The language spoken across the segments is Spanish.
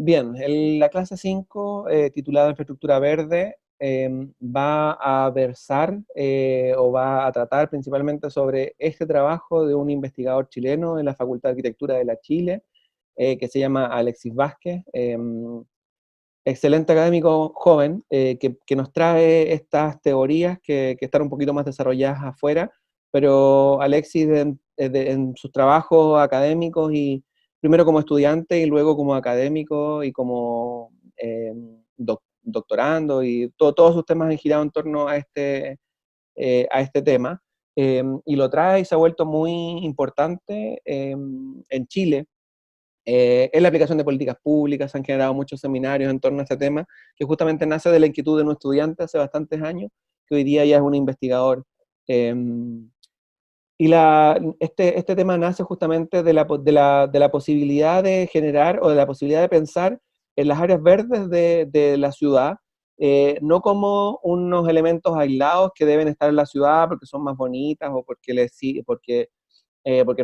Bien, la clase 5, titulada Infraestructura Verde, va a versar o va a tratar principalmente sobre este trabajo de un investigador chileno de la Facultad de Arquitectura de la Chile, que se llama Alexis Vázquez, excelente académico joven, que nos trae estas teorías que están un poquito más desarrolladas afuera, pero Alexis en sus trabajos académicos y primero como estudiante y luego como académico y como doctorando y todos sus temas han girado en torno a este tema, y lo trae y se ha vuelto muy importante en Chile. En la aplicación de políticas públicas se han generado muchos seminarios en torno a este tema, que justamente nace de la inquietud de un estudiante hace bastantes años, que hoy día ya es un investigador. Eh, este tema nace justamente de la posibilidad de generar o de la posibilidad de pensar en las áreas verdes de la ciudad, no como unos elementos aislados que deben estar en la ciudad porque son más bonitas o porque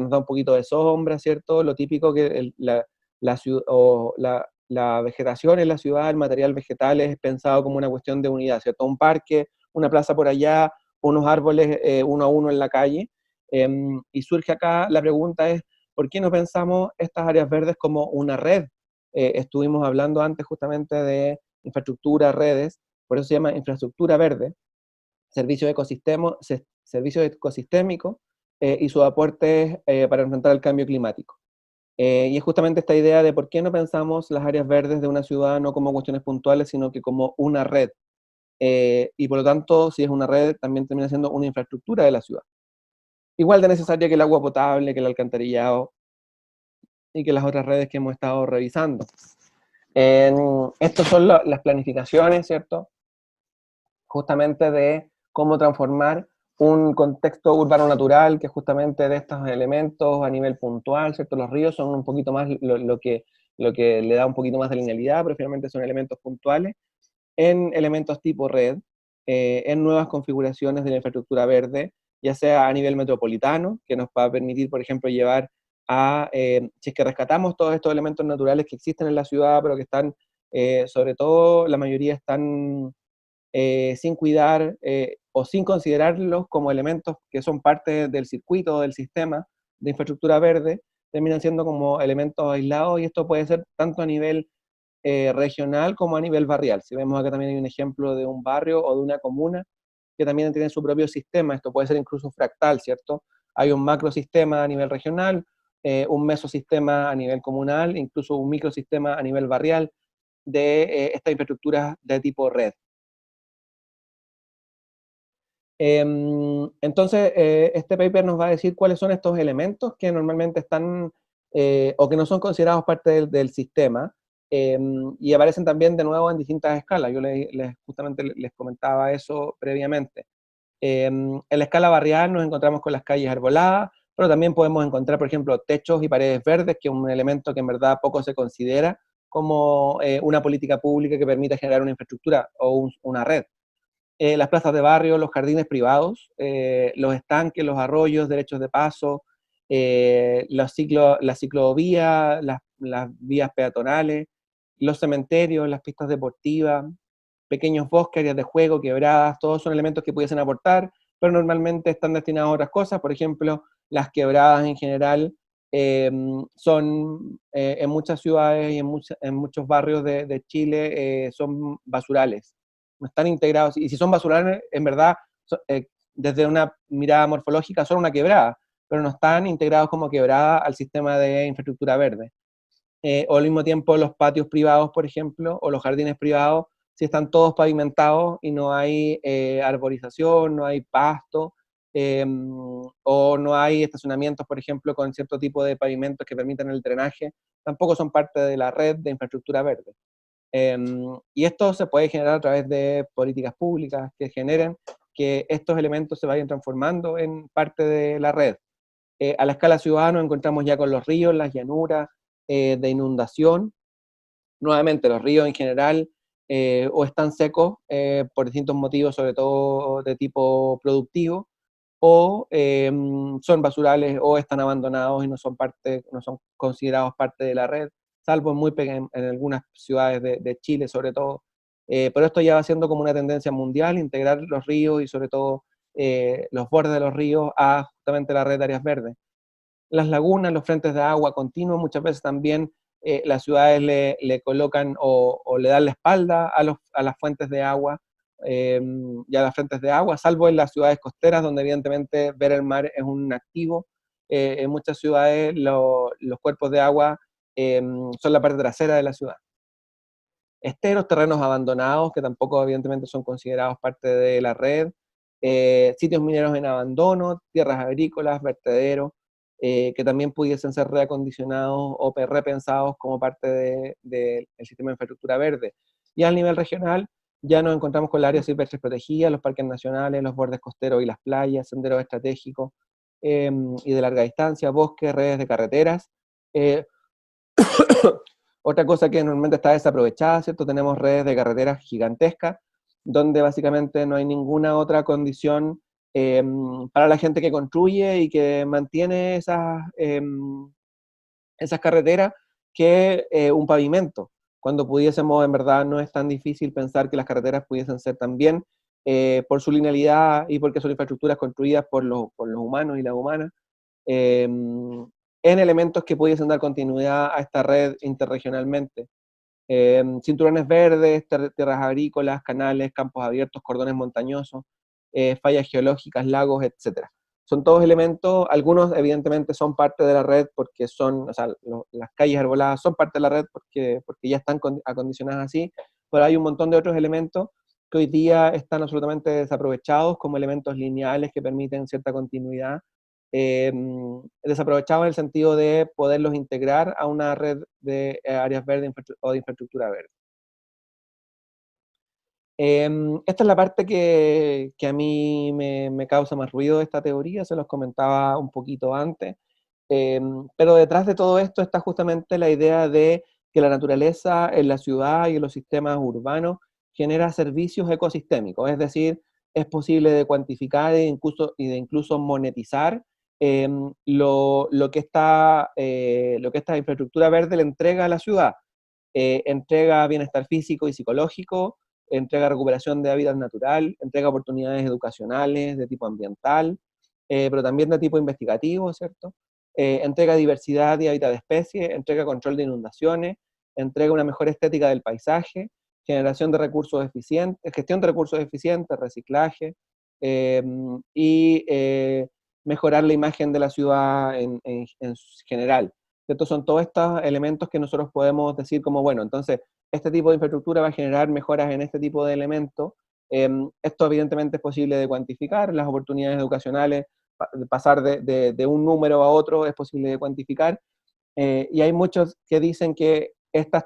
nos da un poquito de sombra, ¿cierto? Lo típico que la vegetación en la ciudad, el material vegetal es pensado como una cuestión de unidad, ¿cierto? Un parque, una plaza por allá, unos árboles uno a uno en la calle. Y surge acá la pregunta es, ¿por qué no pensamos estas áreas verdes como una red? Estuvimos hablando antes justamente de infraestructura, redes, por eso se llama infraestructura verde, servicio ecosistémico y sus aportes para enfrentar el cambio climático. Y es justamente esta idea de por qué no pensamos las áreas verdes de una ciudad no como cuestiones puntuales, sino que como una red. Y por lo tanto, si es una red, también termina siendo una infraestructura de la ciudad. Igual de necesaria que el agua potable, que el alcantarillado y que las otras redes que hemos estado revisando. Estas son las planificaciones, ¿cierto? Justamente de cómo transformar un contexto urbano natural que justamente de estos elementos a nivel puntual, ¿cierto? Los ríos son un poquito más lo que le da un poquito más de linealidad, pero finalmente son elementos puntuales, en elementos tipo red, en nuevas configuraciones de la infraestructura verde, ya sea a nivel metropolitano, que nos va a permitir, por ejemplo, llevar si es que rescatamos todos estos elementos naturales que existen en la ciudad, pero que están, sobre todo, la mayoría están sin cuidar o sin considerarlos como elementos que son parte del circuito, del sistema de infraestructura verde, terminan siendo como elementos aislados y esto puede ser tanto a nivel regional como a nivel barrial. Si vemos acá también hay un ejemplo de un barrio o de una comuna que también tiene su propio sistema, esto puede ser incluso fractal, ¿cierto? Hay un macrosistema a nivel regional, un mesosistema a nivel comunal, incluso un microsistema a nivel barrial de estas infraestructuras de tipo red. Entonces, este paper nos va a decir cuáles son estos elementos que normalmente están o que no son considerados parte del sistema, y aparecen también de nuevo en distintas escalas. Yo justamente les comentaba eso previamente. En la escala barrial nos encontramos con las calles arboladas, pero también podemos encontrar, por ejemplo, techos y paredes verdes, que es un elemento que en verdad poco se considera como una política pública que permita generar una infraestructura o una red. Las plazas de barrio, los jardines privados, los estanques, los arroyos, derechos de paso, la ciclovía, las vías peatonales, los cementerios, las pistas deportivas, pequeños bosques, áreas de juego, quebradas, todos son elementos que pudiesen aportar, pero normalmente están destinados a otras cosas. Por ejemplo, las quebradas en general son en muchas ciudades y en muchos barrios de Chile son basurales, no están integrados, y si son basurales, en verdad, desde una mirada morfológica, son una quebrada, pero no están integrados como quebrada al sistema de infraestructura verde. O al mismo tiempo los patios privados, por ejemplo, o los jardines privados, si están todos pavimentados y no hay arborización, no hay pasto, o no hay estacionamientos, por ejemplo, con cierto tipo de pavimentos que permitan el drenaje, tampoco son parte de la red de infraestructura verde. Y esto se puede generar a través de políticas públicas que generen que estos elementos se vayan transformando en parte de la red. A la escala ciudadana nos encontramos ya con los ríos, las llanuras de inundación. Nuevamente, los ríos en general o están secos por distintos motivos, sobre todo de tipo productivo, o son basurales o están abandonados y no son considerados parte de la red. salvo en algunas ciudades de Chile sobre todo. Pero esto ya va siendo como una tendencia mundial, integrar los ríos y sobre todo los bordes de los ríos a justamente la red de áreas verdes. Las lagunas, los frentes de agua continuos, muchas veces también las ciudades le colocan o le dan la espalda a las fuentes de agua y a las frentes de agua, salvo en las ciudades costeras, donde evidentemente ver el mar es un activo. En muchas ciudades los cuerpos de agua son la parte trasera de la ciudad. Esteros, terrenos abandonados, que tampoco evidentemente son considerados parte de la red, sitios mineros en abandono, tierras agrícolas, vertederos, que también pudiesen ser reacondicionados o repensados como parte del sistema de infraestructura verde. Y al nivel regional, ya nos encontramos con las áreas silvestres protegidas, los parques nacionales, los bordes costeros y las playas, senderos estratégicos y de larga distancia, bosques, redes de carreteras. Eh, Otra cosa que normalmente está desaprovechada, ¿cierto? Tenemos redes de carreteras gigantescas, donde básicamente no hay ninguna otra condición para la gente que construye y que mantiene esas carreteras que un pavimento. Cuando pudiésemos, en verdad, no es tan difícil pensar que las carreteras pudiesen ser también, por su linealidad y porque son infraestructuras construidas por los humanos y las humanas, eh, en elementos que pudiesen dar continuidad a esta red interregionalmente. Cinturones verdes, tierras agrícolas, canales, campos abiertos, cordones montañosos, fallas geológicas, lagos, etc. Son todos elementos, algunos evidentemente son parte de la red porque son, o sea, las calles arboladas son parte de la red porque ya están acondicionadas así, pero hay un montón de otros elementos que hoy día están absolutamente desaprovechados como elementos lineales que permiten cierta continuidad, desaprovechados en el sentido de poderlos integrar a una red de áreas verdes o de infraestructura verde. Esta es la parte que a mí me causa más ruido de esta teoría, se los comentaba un poquito antes, pero detrás de todo esto está justamente la idea de que la naturaleza en la ciudad y en los sistemas urbanos genera servicios ecosistémicos, es decir, es posible de cuantificar y de incluso monetizar lo que esta infraestructura verde le entrega a la ciudad. Entrega bienestar físico y psicológico, entrega recuperación de hábitat natural, entrega oportunidades educacionales de tipo ambiental, pero también de tipo investigativo, ¿cierto? Entrega diversidad y hábitat de especies, entrega control de inundaciones, entrega una mejor estética del paisaje, generación de recursos eficientes, gestión de recursos eficientes, reciclaje, eh, y mejorar la imagen de la ciudad en general. Estos son todos estos elementos que nosotros podemos decir como, bueno, entonces este tipo de infraestructura va a generar mejoras en este tipo de elementos. Esto evidentemente es posible de cuantificar, las oportunidades educacionales, pasar de un número a otro es posible de cuantificar, y hay muchos que dicen que estos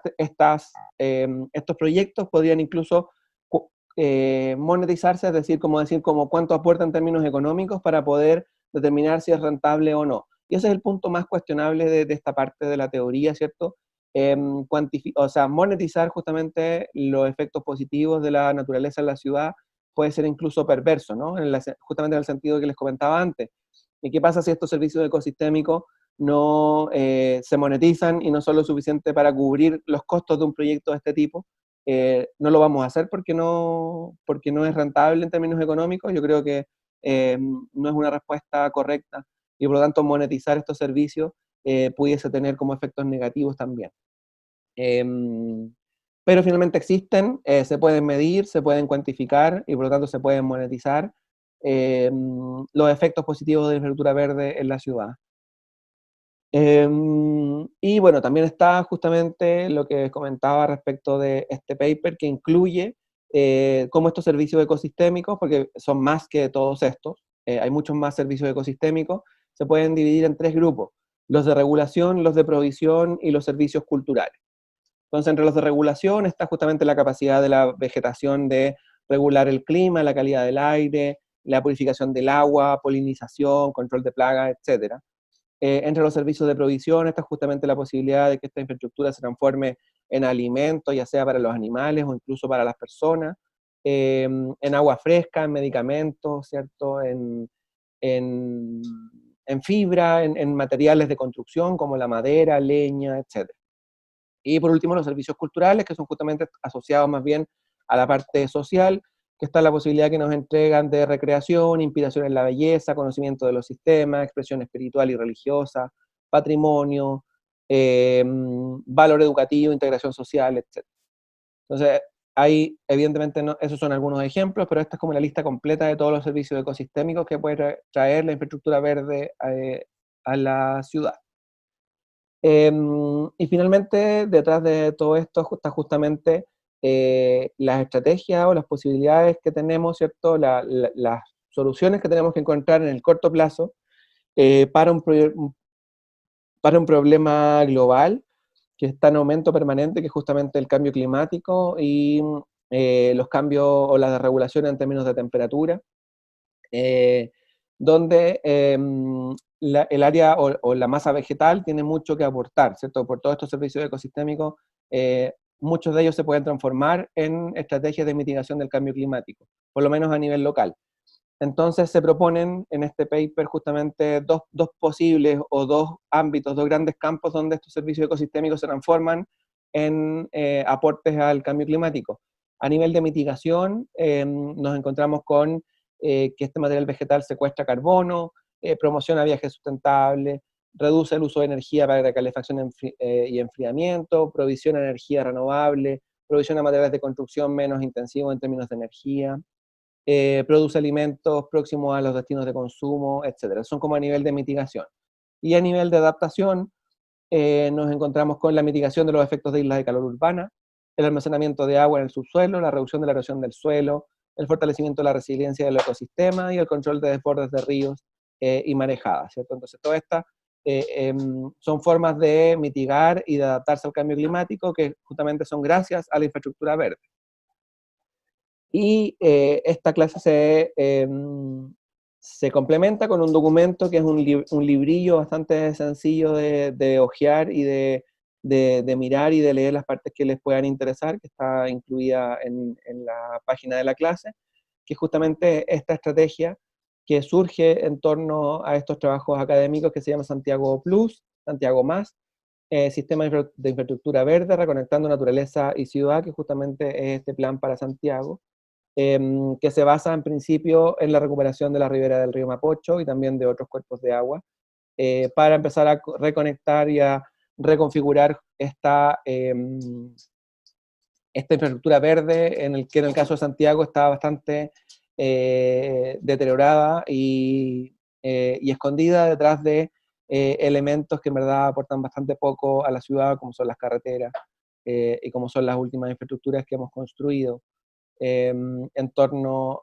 proyectos podrían incluso monetizarse, es decir, como cuánto aporta en términos económicos para poder determinar si es rentable o no. Y ese es el punto más cuestionable de esta parte de la teoría, ¿cierto? O sea, monetizar justamente los efectos positivos de la naturaleza en la ciudad puede ser incluso perverso, ¿no? Justamente en el sentido que les comentaba antes. ¿Y qué pasa si estos servicios ecosistémicos no se monetizan y no son lo suficiente para cubrir los costos de un proyecto de este tipo? No lo vamos a hacer porque no es rentable en términos económicos. Yo creo que no es una respuesta correcta y por lo tanto monetizar estos servicios pudiese tener como efectos negativos también. Pero finalmente existen, se pueden medir, se pueden cuantificar y por lo tanto se pueden monetizar los efectos positivos de la infraestructura verde en la ciudad. Y bueno, también está justamente lo que comentaba respecto de este paper que incluye cómo estos servicios ecosistémicos, porque son más que todos estos, hay muchos más servicios ecosistémicos, se pueden dividir en tres grupos: los de regulación, los de provisión y los servicios culturales. Entonces, entre los de regulación está justamente la capacidad de la vegetación de regular el clima, la calidad del aire, la purificación del agua, polinización, control de plagas, etcétera. Entre los servicios de provisión está justamente la posibilidad de que esta infraestructura se transforme en alimentos, ya sea para los animales o incluso para las personas, en agua fresca, en medicamentos, ¿cierto? En, en fibra, en materiales de construcción como la madera, leña, etc. Y por último, los servicios culturales, que son justamente asociados más bien a la parte social, que está la posibilidad que nos entregan de recreación, inspiración en la belleza, conocimiento de los sistemas, expresión espiritual y religiosa, patrimonio, valor educativo, integración social, etc. Entonces, hay, evidentemente, no, esos son algunos ejemplos, pero esta es como la lista completa de todos los servicios ecosistémicos que puede traer la infraestructura verde a la ciudad. Y finalmente, detrás de todo esto está justamente las estrategias o las posibilidades que tenemos, ¿cierto? Las soluciones que tenemos que encontrar en el corto plazo para un problema global que está en aumento permanente, que es justamente el cambio climático y los cambios o la desregulación en términos de temperatura, donde el área o la masa vegetal tiene mucho que aportar, ¿cierto? Por todos estos servicios ecosistémicos, muchos de ellos se pueden transformar en estrategias de mitigación del cambio climático, por lo menos a nivel local. Entonces se proponen en este paper justamente dos posibles o dos ámbitos, dos grandes campos donde estos servicios ecosistémicos se transforman en aportes al cambio climático. A nivel de mitigación, nos encontramos con que este material vegetal secuestra carbono, promociona viajes sustentables, reduce el uso de energía para la calefacción y enfriamiento, provisiona energía renovable, provisiona materiales de construcción menos intensivos en términos de energía, produce alimentos próximos a los destinos de consumo, etc. Son como a nivel de mitigación. Y a nivel de adaptación, nos encontramos con la mitigación de los efectos de islas de calor urbana, el almacenamiento de agua en el subsuelo, la reducción de la erosión del suelo, el fortalecimiento de la resiliencia del ecosistema y el control de desbordes de ríos y marejadas, ¿cierto? Entonces, todas estas son formas de mitigar y de adaptarse al cambio climático que justamente son gracias a la infraestructura verde. Y esta clase se complementa con un documento que es un librillo bastante sencillo de hojear y de mirar y de leer las partes que les puedan interesar, que está incluida en la página de la clase, que es justamente esta estrategia que surge en torno a estos trabajos académicos que se llama Santiago Plus, Santiago Más, Sistema de Infraestructura Verde, Reconectando Naturaleza y Ciudad, que justamente es este plan para Santiago, que se basa en principio en la recuperación de la ribera del río Mapocho y también de otros cuerpos de agua, para empezar a reconectar y a reconfigurar esta infraestructura verde, que en el caso de Santiago está bastante deteriorada y escondida detrás de elementos que en verdad aportan bastante poco a la ciudad, como son las carreteras y como son las últimas infraestructuras que hemos construido en torno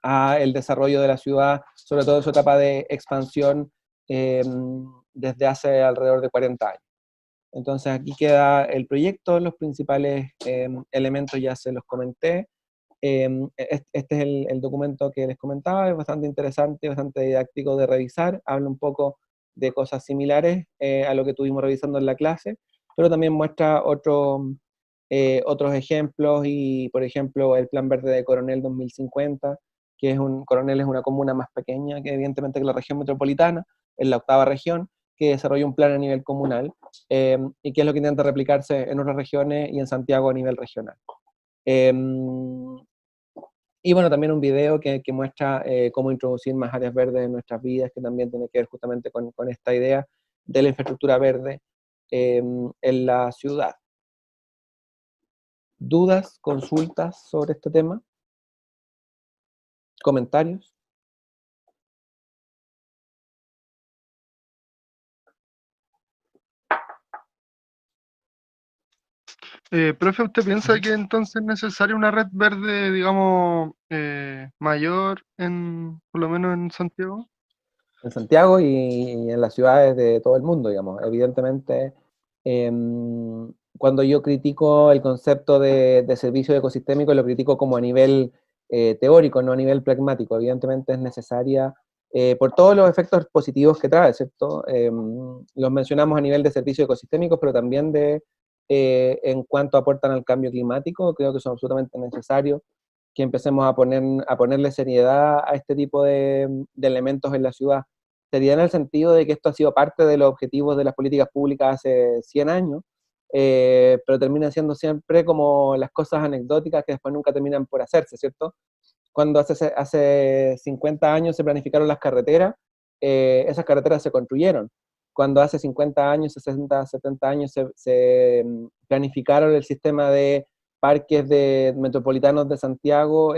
a el desarrollo de la ciudad, sobre todo en su etapa de expansión desde hace alrededor de 40 años. Entonces aquí queda el proyecto, los principales elementos ya se los comenté. Este es el documento que les comentaba, es bastante interesante, bastante didáctico de revisar, habla un poco de cosas similares a lo que estuvimos revisando en la clase, pero también muestra otros ejemplos y, por ejemplo, el Plan Verde de Coronel 2050, que Coronel es una comuna más pequeña que evidentemente que la región metropolitana, es la octava región, que desarrolla un plan a nivel comunal y que es lo que intenta replicarse en otras regiones y en Santiago a nivel regional. Y bueno, también un video que muestra cómo introducir más áreas verdes en nuestras vidas, que también tiene que ver justamente con esta idea de la infraestructura verde en la ciudad. ¿Dudas, consultas sobre este tema? ¿Comentarios? Profe, ¿usted piensa que entonces es necesaria una red verde, digamos, mayor por lo menos en Santiago? En Santiago y en las ciudades de todo el mundo, digamos. Evidentemente, cuando yo critico el concepto de servicio ecosistémico, lo critico como a nivel teórico, no a nivel pragmático. Evidentemente es necesaria por todos los efectos positivos que trae, ¿cierto? Los mencionamos a nivel de servicios ecosistémicos, pero también en cuanto aportan al cambio climático, creo que son absolutamente necesarios que empecemos a ponerle seriedad a este tipo de elementos en la ciudad. Seriedad en el sentido de que esto ha sido parte de los objetivos de las políticas públicas hace 100 años, pero terminan siendo siempre como las cosas anecdóticas que después nunca terminan por hacerse, ¿cierto? Cuando hace 50 años se planificaron las carreteras, esas carreteras se construyeron. Cuando hace 50 años, 60, 70 años se planificaron el sistema de parques de metropolitanos de Santiago,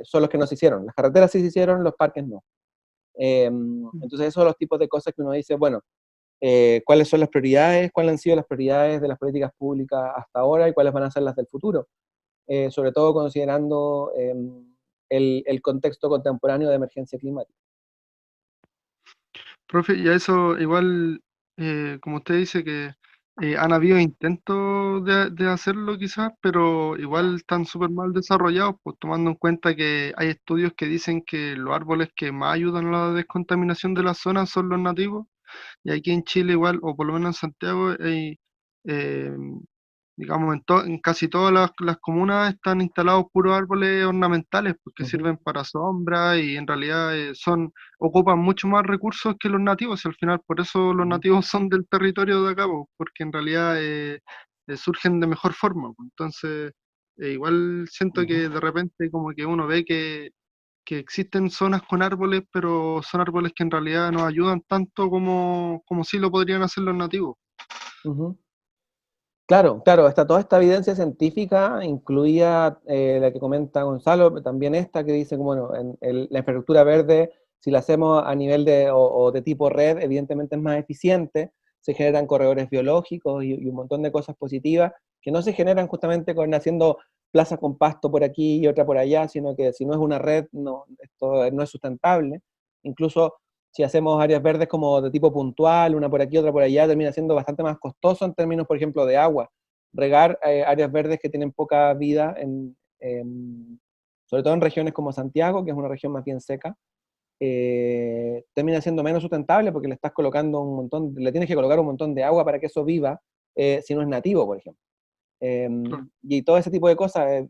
son los que no se hicieron. Las carreteras sí se hicieron, los parques no. Entonces esos son los tipos de cosas que uno dice, bueno, cuáles son las prioridades, cuáles han sido las prioridades de las políticas públicas hasta ahora y cuáles van a ser las del futuro, sobre todo considerando el contexto contemporáneo de emergencia climática. Profe, y a eso igual, como usted dice que han habido intentos de hacerlo quizás, pero igual están súper mal desarrollados, pues tomando en cuenta que hay estudios que dicen que los árboles que más ayudan a la descontaminación de la zona son los nativos, y aquí en Chile igual, o por lo menos en Santiago, hay, eh, digamos, en casi todas las comunas están instalados puros árboles ornamentales porque Ujú, sirven para sombra y en realidad ocupan mucho más recursos que los nativos y al final por eso los ujú, nativos son del territorio de acá, po, porque en realidad surgen de mejor forma, po. Entonces, igual siento ujú, que de repente como que uno ve que existen zonas con árboles, pero son árboles que en realidad no ayudan tanto como sí lo podrían hacer los nativos. ujú. Claro, claro, está toda esta evidencia científica, incluida la que comenta Gonzalo, pero también esta que dice, bueno, la infraestructura verde, si la hacemos a nivel o de tipo red, evidentemente es más eficiente, se generan corredores biológicos y un montón de cosas positivas que no se generan justamente con haciendo plazas con pasto por aquí y otra por allá, sino que si no es una red, no, esto no es sustentable. Incluso si hacemos áreas verdes como de tipo puntual, una por aquí, otra por allá, termina siendo bastante más costoso en términos, por ejemplo, de agua. Regar áreas verdes que tienen poca vida, sobre todo en regiones como Santiago, que es una región más bien seca, termina siendo menos sustentable porque le estás colocando un montón, le tienes que colocar un montón de agua para que eso viva, si no es nativo, por ejemplo. Claro. Y todo ese tipo de cosas.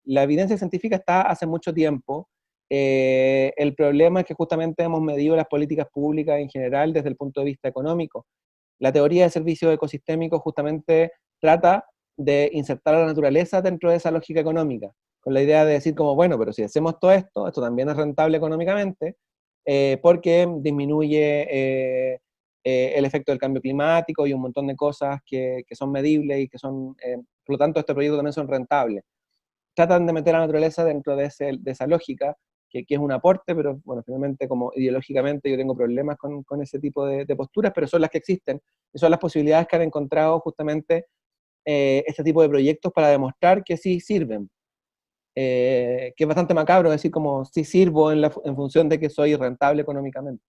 La evidencia científica está hace mucho tiempo. El problema es que justamente hemos medido las políticas públicas en general desde el punto de vista económico. La teoría de servicios ecosistémicos justamente trata de insertar a la naturaleza dentro de esa lógica económica, con la idea de decir como, bueno, pero si hacemos todo esto, esto también es rentable económicamente, porque disminuye el efecto del cambio climático y un montón de cosas que son medibles y que son, por lo tanto, este proyecto también son rentables. Tratan de meter a la naturaleza dentro de esa lógica, que es un aporte, pero bueno, finalmente como ideológicamente yo tengo problemas con ese tipo de posturas, pero son las que existen, y son las posibilidades que han encontrado justamente este tipo de proyectos para demostrar que sí sirven. Que es bastante macabro decir como sí sirvo en función de que soy rentable económicamente,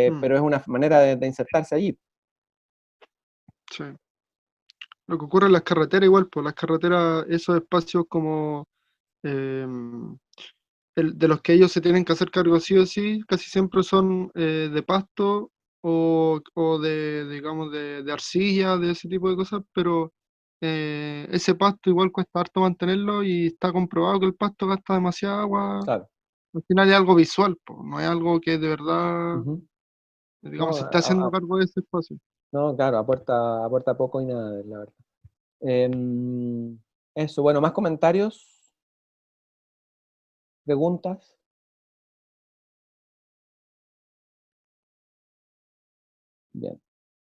Mm, pero es una manera de insertarse allí. sí. Lo que ocurre en las carreteras igual, pues las carreteras, esos espacios como em, de los que ellos se tienen que hacer cargo sí o sí, casi siempre son de pasto o digamos, de arcilla, de ese tipo de cosas, pero ese pasto igual cuesta harto mantenerlo y está comprobado que el pasto gasta demasiada agua. Claro. Al final es algo visual, pues, no es algo que de verdad, Ujú. digamos, No, se está haciendo cargo de ese espacio. no, claro, aporta poco y nada, la verdad. Em, Eso, bueno, más comentarios, preguntas. Bien.